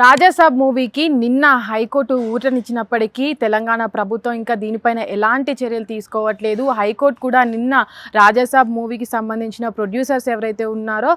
రాజాసాబ్ మూవీకి నిన్న హైకోర్టు ఊరటనిచ్చినప్పటికీ తెలంగాణ ప్రభుత్వం ఇంకా దీనిపైన ఎలాంటి చర్యలు తీసుకోవట్లేదు. హైకోర్టు కూడా నిన్న రాజాసాబ్ మూవీకి సంబంధించిన ప్రొడ్యూసర్స్ ఎవరైతే ఉన్నారో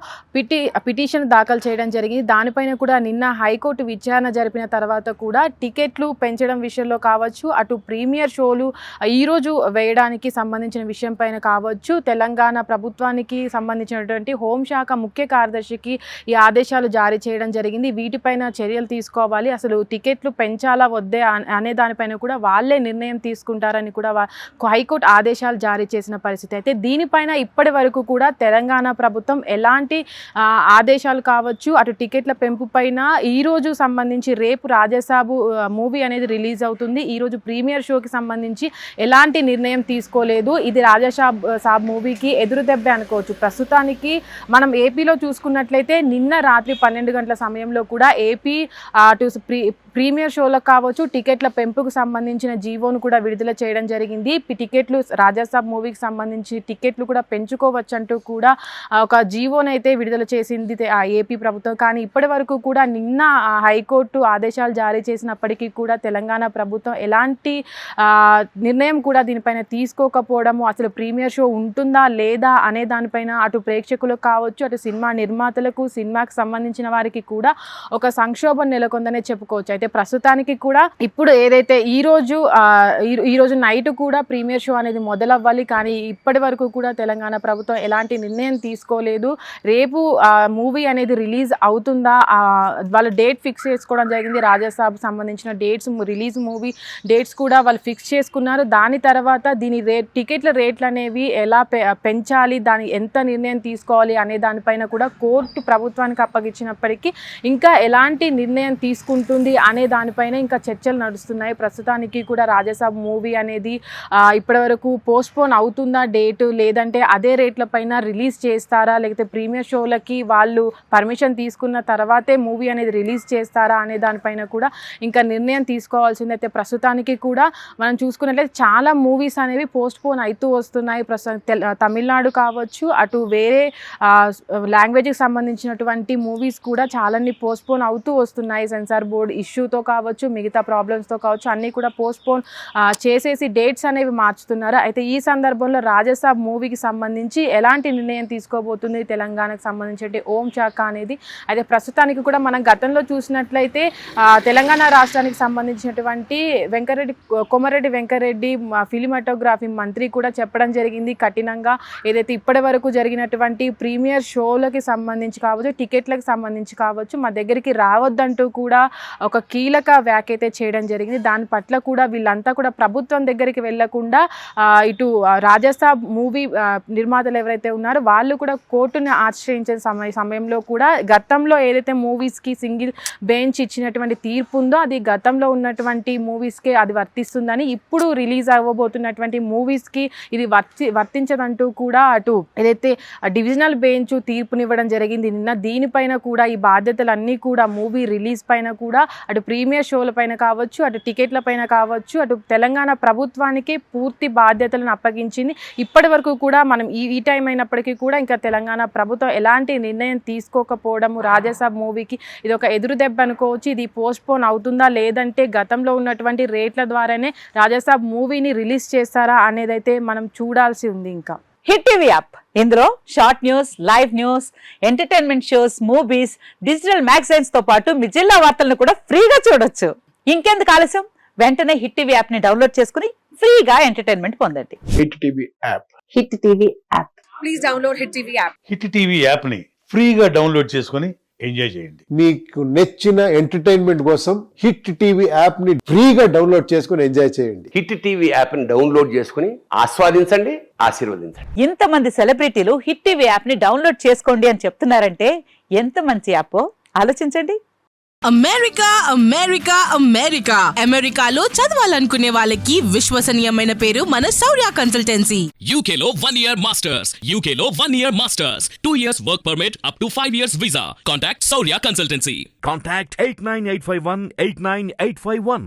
పిటిషన్ దాఖలు చేయడం జరిగింది. దానిపైన కూడా నిన్న హైకోర్టు విచారణ జరిపిన తర్వాత కూడా టికెట్లు పెంచడం విషయంలో కావచ్చు, అటు ప్రీమియర్ షోలు ఈరోజు వేయడానికి సంబంధించిన విషయం పైన కావచ్చు, తెలంగాణ ప్రభుత్వానికి సంబంధించినటువంటి హోంశాఖ ముఖ్య కార్యదర్శికి ఈ ఆదేశాలు జారీ చేయడం జరిగింది. వీటిపైన చర్యలు తీసుకోవాలి, అసలు టికెట్లు పెంచాలా వద్దే అనే దానిపైన కూడా వాళ్ళే నిర్ణయం తీసుకుంటారని కూడా హైకోర్టు ఆదేశాలు జారీ చేసిన పరిస్థితి. అయితే దీనిపైన ఇప్పటి వరకు కూడా తెలంగాణ ప్రభుత్వం ఎలాంటి ఆదేశాలు కావచ్చు, అటు టికెట్ల పెంపు పైన ఈరోజు సంబంధించి రేపు రాజాసాబు మూవీ అనేది రిలీజ్ అవుతుంది. ఈరోజు ప్రీమియర్ షోకి సంబంధించి ఎలాంటి నిర్ణయం తీసుకోలేదు. ఇది రాజాసాబ్ మూవీకి ఎదురు దెబ్బ అనుకోవచ్చు. ప్రస్తుతానికి మనం ఏపీలో చూసుకున్నట్లయితే నిన్న రాత్రి 12 గంటల సమయంలో కూడా ఏపీ అటు ప్రీమియర్ షోలకు కావచ్చు, టికెట్ల పెంపుకు సంబంధించిన జీవోను కూడా విడుదల చేయడం జరిగింది. టికెట్లు రాజాసాబ్ మూవీకి సంబంధించి టికెట్లు కూడా పెంచుకోవచ్చు అంటూ కూడా ఒక జీవోనైతే విడుదల చేసింది ఏపీ ప్రభుత్వం. కానీ ఇప్పటి వరకు కూడా నిన్న హైకోర్టు ఆదేశాలు జారీ చేసినప్పటికీ కూడా తెలంగాణ ప్రభుత్వం ఎలాంటి నిర్ణయం కూడా దీనిపైన తీసుకోకపోవడము, అసలు ప్రీమియర్ షో ఉంటుందా లేదా అనే దానిపైన అటు ప్రేక్షకులకు కావచ్చు, అటు సినిమా నిర్మాతలకు, సినిమాకి సంబంధించిన వారికి కూడా ఒక సంక్షోభం నెలకొందనే చెప్పుకోవచ్చు. అయితే ప్రస్తుతానికి కూడా ఇప్పుడు ఏదైతే ఈరోజు నైట్ కూడా ప్రీమియర్ షో అనేది మొదలవ్వాలి. కానీ ఇప్పటి వరకు కూడా తెలంగాణ ప్రభుత్వం ఎలాంటి నిర్ణయం తీసుకోలేదు. రేపు మూవీ అనేది రిలీజ్ అవుతుందా, వాళ్ళు డేట్ ఫిక్స్ చేసుకోవడం జరిగింది. రాజాసాబ్ సంబంధించిన మూవీ డేట్స్ కూడా వాళ్ళు ఫిక్స్ చేసుకున్నారు. దాని తర్వాత దీని టికెట్ల రేట్లు అనేవి ఎలా పెంచాలి, దాని ఎంత నిర్ణయం తీసుకోవాలి అనే దానిపైన కూడా కోర్టు ప్రభుత్వానికి అప్పగించినప్పటికీ ఇంకా ఎలాంటి నిర్ణయం తీసుకుంటుంది అనే దానిపైన ఇంకా చర్చలు నడుస్తున్నాయి. ప్రస్తుతానికి కూడా రాజాసాబ్ మూవీ అనేది ఇప్పటి వరకు పోస్ట్పోన్ అవుతుందా డేటు, లేదంటే అదే రేట్ల పైన రిలీజ్ చేస్తారా, లేకపోతే ప్రీమియర్ షోలకి వాళ్ళు పర్మిషన్ తీసుకున్న తర్వాతే మూవీ అనేది రిలీజ్ చేస్తారా అనే దానిపైన కూడా ఇంకా నిర్ణయం తీసుకోవాల్సింది. అయితే ప్రస్తుతానికి కూడా మనం చూసుకున్నట్లయితే చాలా మూవీస్ అనేవి పోస్ట్పోన్ అవుతూ వస్తున్నాయి. తమిళనాడు కావచ్చు, అటు వేరే లాంగ్వేజ్కి సంబంధించినటువంటి మూవీస్ కూడా చాలాన్ని పోస్ట్పోన్ అవుతూ వస్తున్నాయి. సెన్సార్ బోర్డ్ ఇష్యూతో కావచ్చు, మిగతా ప్రాబ్లమ్స్తో కావచ్చు, అన్నీ కూడా పోస్ట్పోన్ చేసేసి డేట్స్ అనేవి మార్చుతున్నారు. అయితే ఈ సందర్భంలో రాజాసాబ్ మూవీకి సంబంధించి ఎలాంటి నిర్ణయం తీసుకోబోతుంది తెలంగాణకు సంబంధించి హోంశాఖ అనేది. అయితే ప్రస్తుతానికి కూడా మనం గతంలో చూసినట్లయితే తెలంగాణ రాష్ట్రానికి సంబంధించినటువంటి కోమరెడ్డి వెంకరెడ్డి ఫిలిమాటోగ్రఫీ మంత్రి కూడా చెప్పడం జరిగింది కఠినంగా. ఏదైతే ఇప్పటి వరకు జరిగినటువంటి ప్రీమియర్ షోలకి సంబంధించి కావచ్చు, టికెట్లకు సంబంధించి కావచ్చు, మా దగ్గరికి రావద్దంటూ కూడా ఒక కీలక వ్యాఖ్య అయితే చేయడం జరిగింది. దాని పట్ల కూడా వీళ్ళంతా కూడా ప్రభుత్వం దగ్గరికి వెళ్లకుండా ఇటు రాజాసాబ్ మూవీ నిర్మాతలు ఎవరైతే ఉన్నారో వాళ్ళు కూడా కోర్టుని ఆశ్రయించే సమయంలో కూడా గతంలో ఏదైతే మూవీస్కి సింగిల్ బెంచ్ ఇచ్చినటువంటి తీర్పు ఉందో అది గతంలో ఉన్నటువంటి మూవీస్కే అది వర్తిస్తుందని, ఇప్పుడు రిలీజ్ అవ్వబోతున్నటువంటి మూవీస్కి ఇది వర్తించదంటూ కూడా అటు ఏదైతే డివిజనల్ బెంచ్ తీర్పునివ్వడం జరిగింది నిన్న. దీనిపైన కూడా ఈ బాధ్యతలన్నీ కూడా మూవీ రిలీజ్ పైన కూడా, అటు ప్రీమియర్ షోల పైన కావచ్చు, అటు టికెట్ల పైన కావచ్చు, అటు తెలంగాణ ప్రభుత్వానికి పూర్తి బాధ్యతలను అప్పగించింది. ఇప్పటి వరకు కూడా మనం ఈ టైం అయినప్పటికీ కూడా ఇంకా తెలంగాణ ప్రభుత్వం ఎలాంటి నిర్ణయం తీసుకోకపోవడము రాజాసాబ్ మూవీకి ఇది ఒక ఎదురు దెబ్బ అనుకోవచ్చు. ఇది పోస్ట్పోన్ అవుతుందా, లేదంటే గతంలో ఉన్నటువంటి రేట్ల ద్వారానే రాజాసాబ్ మూవీని రిలీజ్ చేస్తారా అనేదైతే మనం చూడాల్సి ఉంది. ఇంకా హిట్ టీవీ యాప్, ఇందులో short news, live news, entertainment shows, movies, digital magazines తో పాటు మీ జిల్లా వార్తలను కూడా ఫ్రీగా చూడొచ్చు. ఇంకెందుకు ఆలస్యం, వెంటనే హిట్ టీవీ యాప్ ని డౌన్లోడ్ చేసుకుని ఫ్రీగా ఎంటర్టైన్మెంట్ పొందండి. Hit TV app, hit TV app, please download hit TV app. Hit TV app ని ఫ్రీగా డౌన్లోడ్ చేసుకుని ఎంజాయ్ చేయండి. మీకు నచ్చిన ఎంటర్టైన్మెంట్ కోసం హిట్ టీవీ యాప్ ని ఫ్రీగా డౌన్లోడ్ చేసుకుని ఎంజాయ్ చేయండి. హిట్ టీవీ యాప్ ని డౌన్లోడ్ చేసుకుని ఆస్వాదించండి, ఆశీర్వదించండి. ఇంతమంది సెలబ్రిటీలు హిట్ టీవీ యాప్ ని డౌన్లోడ్ చేసుకోండి అని చెప్తున్నారంటే ఎంత మంచి యాప్ ఆలోచించండి. అమెరికా అమెరికా అమెరికా అమెరికాలో చదవాలనుకునే వాళ్ళకి విశ్వసనీయమైన పేరు మన శౌర్య కన్సల్టెన్సీ. UK లో 1 year masters, UK లో 1 year masters, 2 years work permit up to 5 years visa. Contact Saurya Consultancy. Contact 89851 89851.